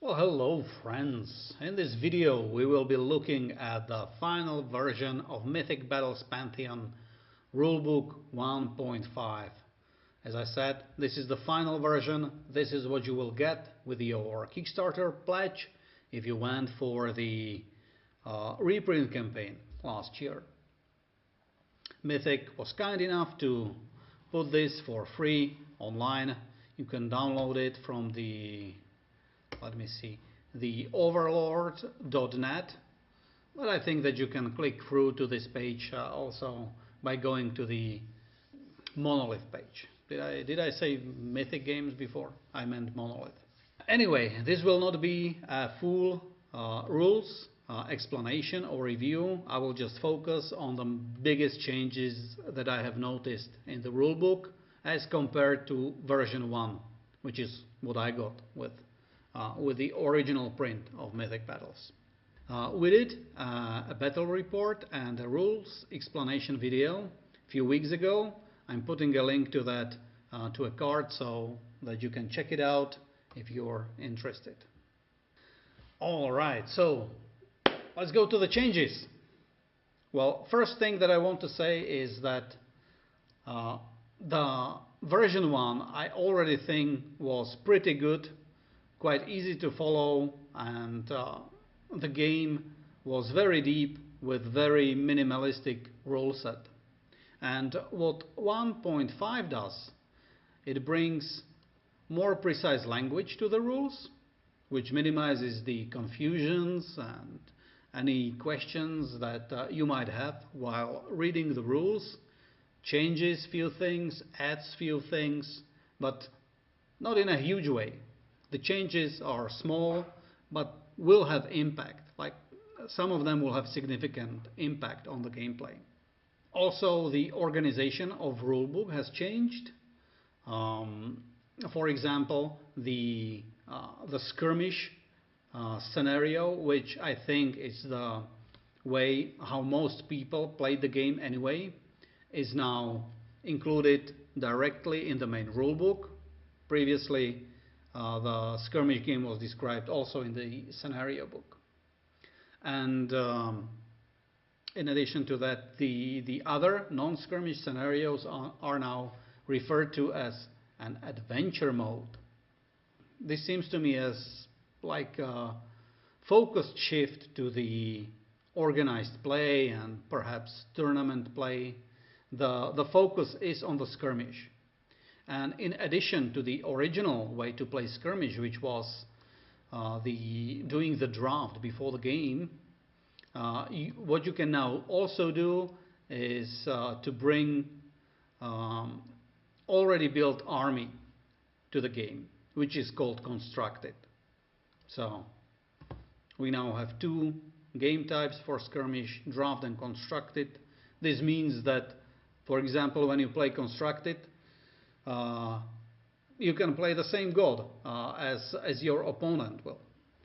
Well, hello friends. In this video we will be looking at the final version of Mythic Battles Pantheon Rulebook 1.5. As I said, this is the final version. This is what you will get with your Kickstarter pledge if you went for the reprint campaign last year. Mythic was kind enough to put this for free online. You can download it from the overlord.net, but I think that you can click through to this page also by going to the Monolith page. Did I say Mythic Games before? I meant Monolith. Anyway, this will not be a full rules explanation or review. I will just focus on the biggest changes that I have noticed in the rulebook as compared to version 1, which is what I got with the original print of Mythic Battles. We did a battle report and a rules explanation video a few weeks ago. I'm putting a link to that to a card so that you can check it out if you're interested. Alright, so let's go to the changes. Well, first thing that I want to say is that the version 1 I already think was pretty good, quite easy to follow, and the game was very deep with very minimalistic rule set. And what 1.5 does, it brings more precise language to the rules, which minimizes the confusions and any questions that you might have while reading the rules, changes few things, adds few things, but not in a huge way. The changes are small, but will have impact. Like some of them will have significant impact on the gameplay. Also, the organization of rulebook has changed. For example, the skirmish scenario, which I think is the way how most people played the game anyway, is now included directly in the main rulebook. Previously, the skirmish game was described also in the scenario book. And in addition to that, the other non-skirmish scenarios are now referred to as an adventure mode. This seems to me as like a focused shift to the organized play and perhaps tournament play. The focus is on the skirmish. And in addition to the original way to play skirmish, which was doing the draft before the game, what you can now also do is to bring already built army to the game, which is called constructed. So we now have two game types for skirmish, draft and constructed. This means that, for example, when you play constructed, you can play the same god as your opponent will,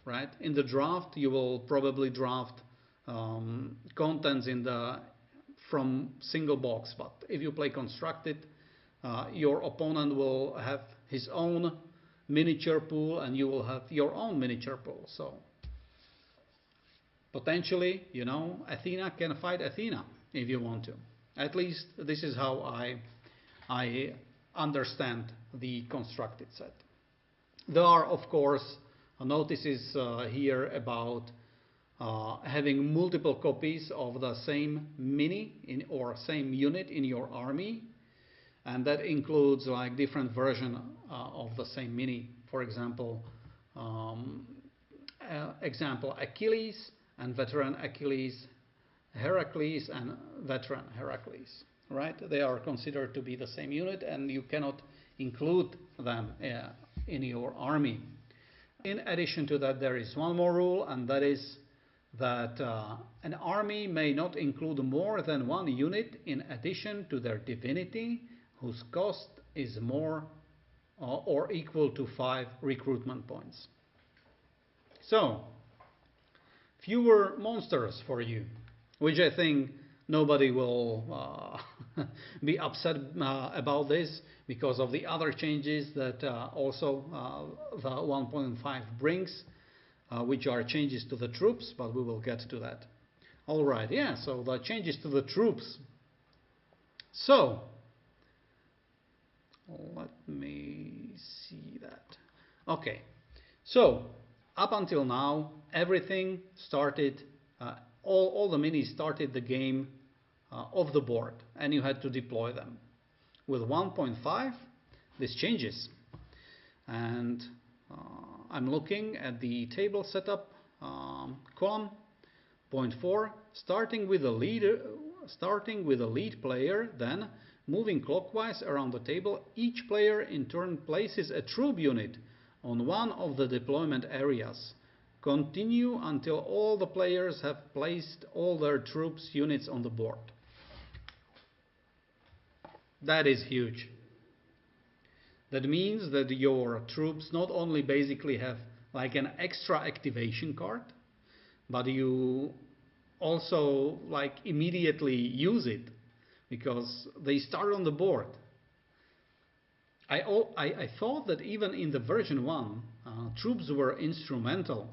right? In the draft, you will probably draft contents from single box, but if you play constructed, your opponent will have his own miniature pool and you will have your own miniature pool. So potentially, you know, Athena can fight Athena if you want to. At least this is how I understand the constructed set. There are, of course, notices here about having multiple copies of the same mini or same unit in your army, and that includes like different version of the same mini. For example, Achilles and veteran Achilles, Heracles and veteran Heracles. Right? They are considered to be the same unit, and you cannot include them in your army. In addition to that, there is one more rule, and that is that an army may not include more than one unit in addition to their divinity, whose cost is more or equal to 5 recruitment points. So, fewer monsters for you, which I think nobody will be upset about this because of the other changes that also the 1.5 brings. which are changes to the troops, but we will get to that. Alright, yeah, so the changes to the troops. So, let me see that. Okay, so up until now, everything started, all the minis started the game off the board, and you had to deploy them. With 1.5, this changes. And I'm looking at the table setup column. Point 4, starting with a lead player, then moving clockwise around the table, each player in turn places a troop unit on one of the deployment areas. Continue until all the players have placed all their troops units on the board. That is huge. That means that your troops not only basically have like an extra activation card, but you also like immediately use it because they start on the board. I thought that even in the version 1, troops were instrumental,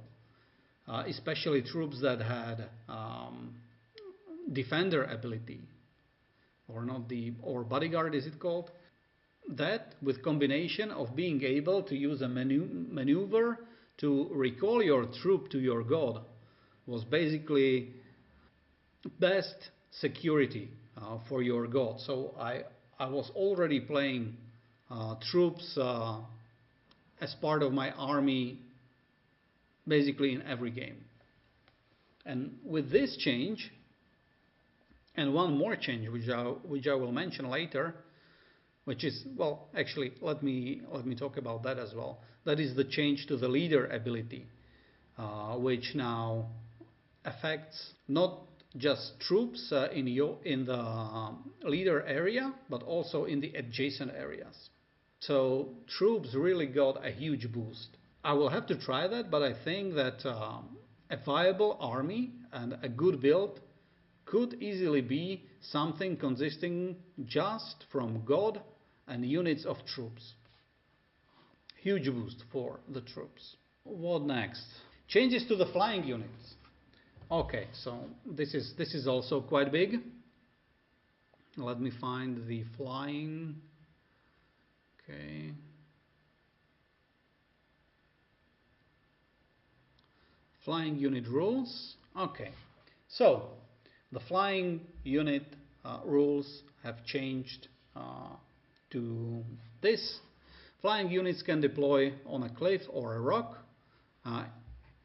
especially troops that had defender ability, or bodyguard is it called? That with combination of being able to use a maneuver to recall your troop to your god was basically best security for your god. So I was already playing troops as part of my army basically in every game. And with this change, and one more change which I will mention later, which is, well, actually let me talk about that as well. That is the change to the leader ability, which now affects not just troops in the leader area, but also in the adjacent areas. So troops really got a huge boost. I will have to try that, but I think that a viable army and a good build could easily be something consisting just from god and units of troops. Huge boost for the troops. What next? Changes to the flying units. Okay, so this is also quite big. Let me find the flying. Okay. Flying unit rules. Okay, so the flying unit rules have changed to this. Flying units can deploy on a cliff or a rock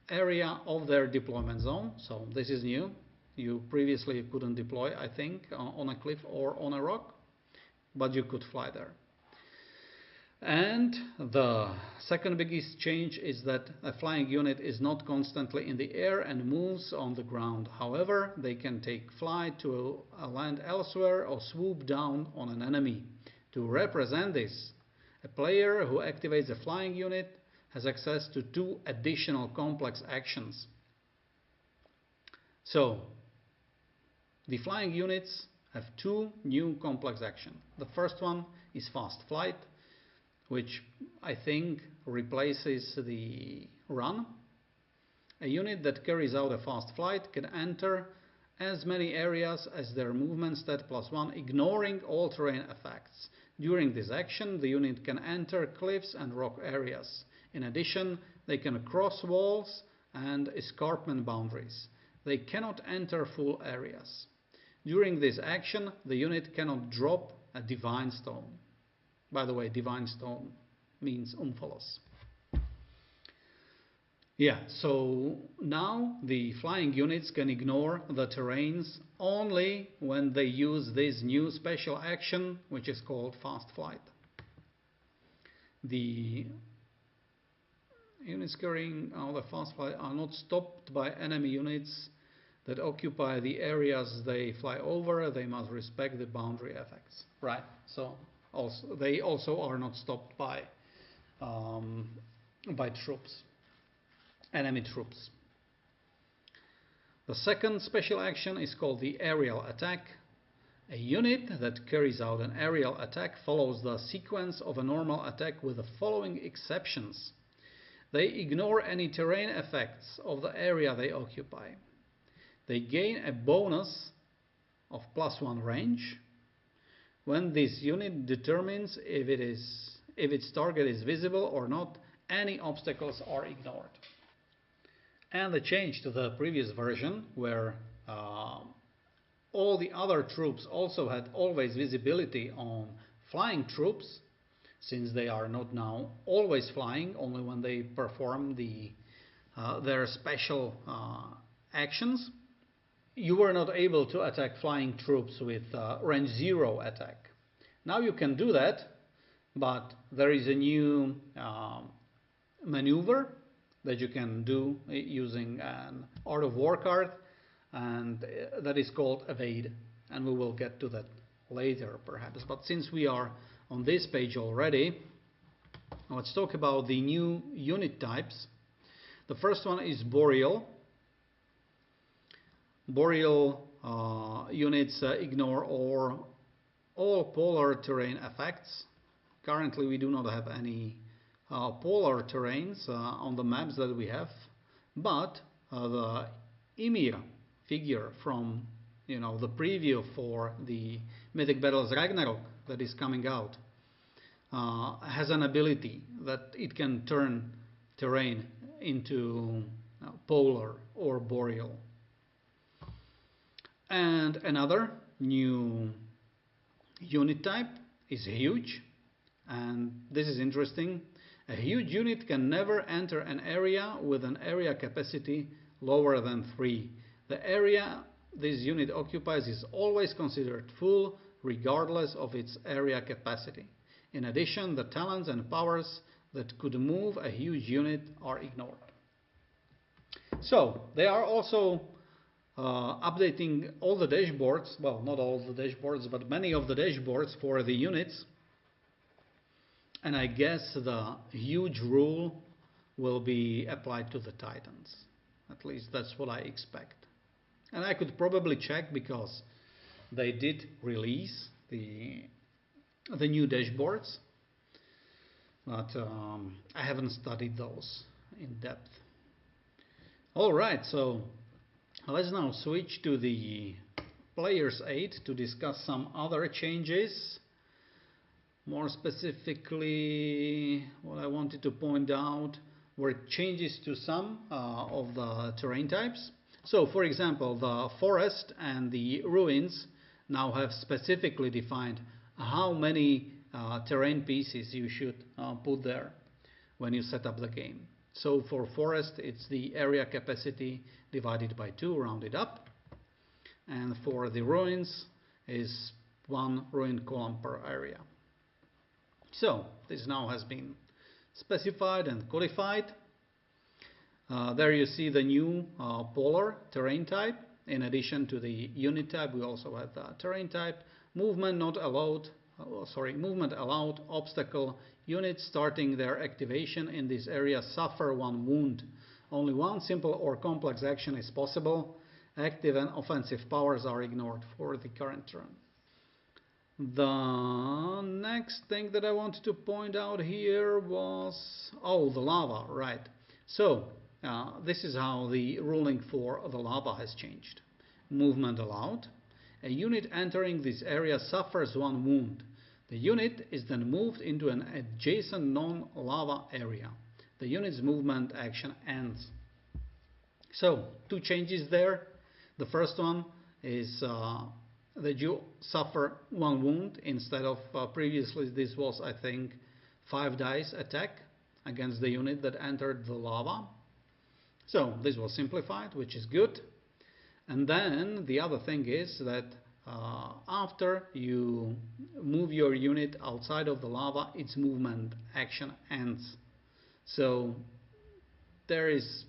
area of their deployment zone. So this is new. You previously couldn't deploy, I think, on a cliff or on a rock, but you could fly there. And the second biggest change is that a flying unit is not constantly in the air and moves on the ground. However, they can take flight to land elsewhere or swoop down on an enemy. To represent this, a player who activates a flying unit has access to 2 additional complex actions. So, the flying units have 2 new complex actions. The first one is fast flight, which I think replaces the run. A unit that carries out a fast flight can enter as many areas as their movement stat +1, ignoring all terrain effects. During this action, the unit can enter cliffs and rock areas. In addition, they can cross walls and escarpment boundaries. They cannot enter full areas. During this action, the unit cannot drop a divine stone. By the way, divine stone means Umphalos. Yeah, so now the flying units can ignore the terrains only when they use this new special action, which is called fast flight. The units carrying out the fast flight are not stopped by enemy units that occupy the areas they fly over. They must respect the boundary effects. Right, so they also are not stopped by troops, enemy troops. The second special action is called the aerial attack. A unit that carries out an aerial attack follows the sequence of a normal attack with the following exceptions. They ignore any terrain effects of the area they occupy. They gain a bonus of +1 range when this unit determines if its target is visible or not. Any obstacles are ignored. And the change to the previous version, where all the other troops also had always visibility on flying troops, since they are not now always flying, only when they perform their special actions. You were not able to attack flying troops with range 0 attack. Now you can do that, but there is a new maneuver that you can do using an Art of War card, and that is called Evade, and we will get to that later perhaps. But since we are on this page already, let's talk about the new unit types. The first one is Boreal. Boreal units ignore all polar terrain effects. Currently we do not have any polar terrains on the maps that we have, but the Ymir figure from the preview for the Mythic Battles Ragnarok that is coming out has an ability that it can turn terrain into polar or boreal. And another new unit type is huge, and this is interesting. A huge unit can never enter an area with an area capacity lower than 3. The area this unit occupies is always considered full, regardless of its area capacity. In addition, the talents and powers that could move a huge unit are ignored. So, they are also updating all the dashboards, well, not all the dashboards, but many of the dashboards for the units. And I guess the huge rule will be applied to the Titans. At least that's what I expect. And I could probably check, because they did release the new dashboards, but I haven't studied those in depth. Alright, so let's now switch to the Player's Aid to discuss some other changes. More specifically, what I wanted to point out were changes to some of the terrain types. So, for example, the forest and the ruins now have specifically defined how many terrain pieces you should put there when you set up the game. So for forest, it's the area capacity divided by 2, rounded up. And for the ruins is 1 ruin column per area. So this now has been specified and codified. There you see the new polar terrain type. In addition to the unit type, we also have the terrain type. Movement not allowed. Movement allowed. Obstacle units starting their activation in this area suffer 1 wound. Only 1 simple or complex action is possible. Active and offensive powers are ignored for the current turn. The next thing that I wanted to point out here was the lava, right? So this is how the ruling for the lava has changed. Movement allowed. A unit entering this area suffers 1 wound. The unit is then moved into an adjacent non-lava area. The unit's movement action ends. So 2 changes there. The first one is that you suffer 1 wound instead of previously this was, I think, 5 dice attack against the unit that entered the lava. So this was simplified, which is good. And then the other thing is that after you move your unit outside of the lava, its movement action ends. So there is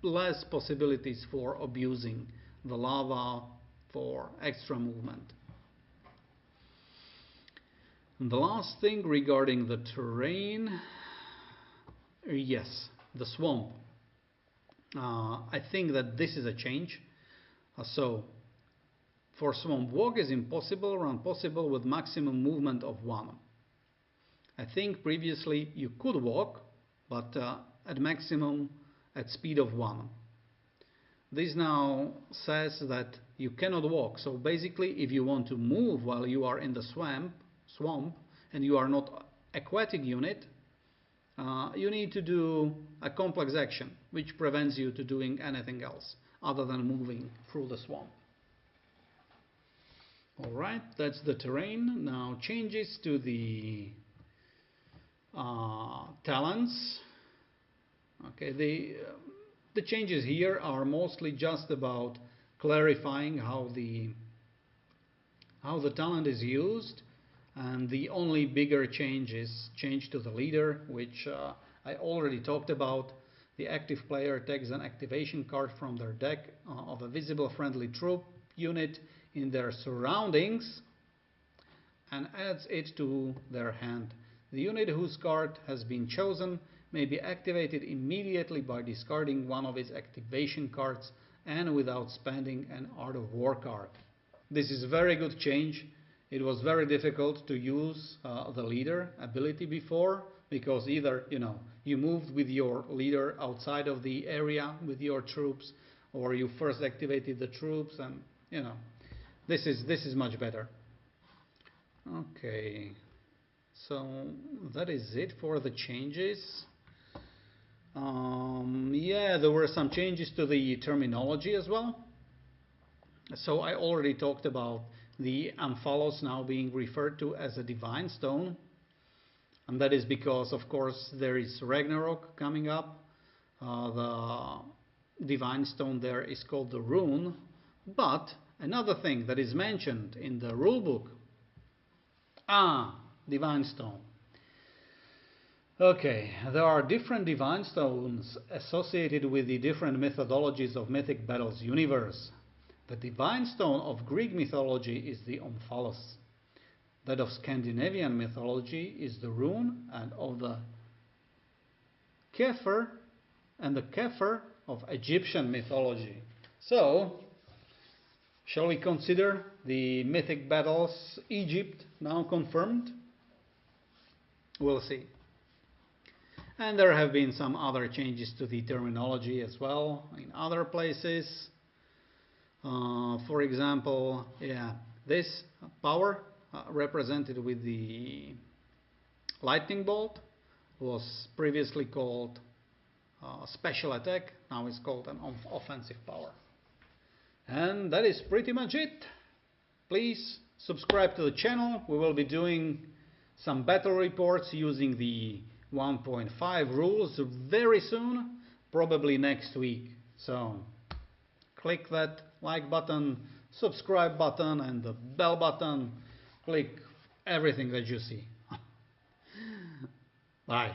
less possibilities for abusing the lava for extra movement. And the last thing regarding the terrain, yes, the swamp. I think that this is a change. So for swamp walk is impossible, run possible with maximum movement of 1. I think previously you could walk, but at maximum at speed of 1. This now says that you cannot walk. So basically, if you want to move while you are in the swamp and you are not aquatic unit, you need to do a complex action which prevents you to doing anything else other than moving through the swamp. Alright, that's the terrain. Now changes to the talents. Okay, the changes here are mostly just about clarifying how the talent is used, and the only bigger change is change to the leader, which I already talked about. The active player takes an activation card from their deck of a visible friendly troop unit in their surroundings and adds it to their hand. The unit whose card has been chosen may be activated immediately by discarding one of its activation cards and without spending an Art of War card. This is a very good change. It was very difficult to use the leader ability before, because either you moved with your leader outside of the area with your troops, or you first activated the troops, and this is much better. Okay, so that is it for the changes. Yeah, there were some changes to the terminology as well. So I already talked about the Amphalos now being referred to as a divine stone, and that is because, of course, there is Ragnarok coming up. The divine stone there is called the rune, but another thing that is mentioned in the rulebook, divine stone. Okay, there are different divine stones associated with the different methodologies of Mythic Battles universe. The divine stone of Greek mythology is the Omphalos. That of Scandinavian mythology is the rune, and of the Kefir of Egyptian mythology. So, shall we consider the Mythic Battles Egypt now confirmed? We'll see. And there have been some other changes to the terminology as well in other places. For example, this power represented with the lightning bolt was previously called special attack. Now it's called an offensive power. And that is pretty much it. Please subscribe to the channel. We will be doing some battle reports using the 1.5 rules very soon, probably next week. So click that like button, subscribe button, and the bell button. Click everything that you see. Bye.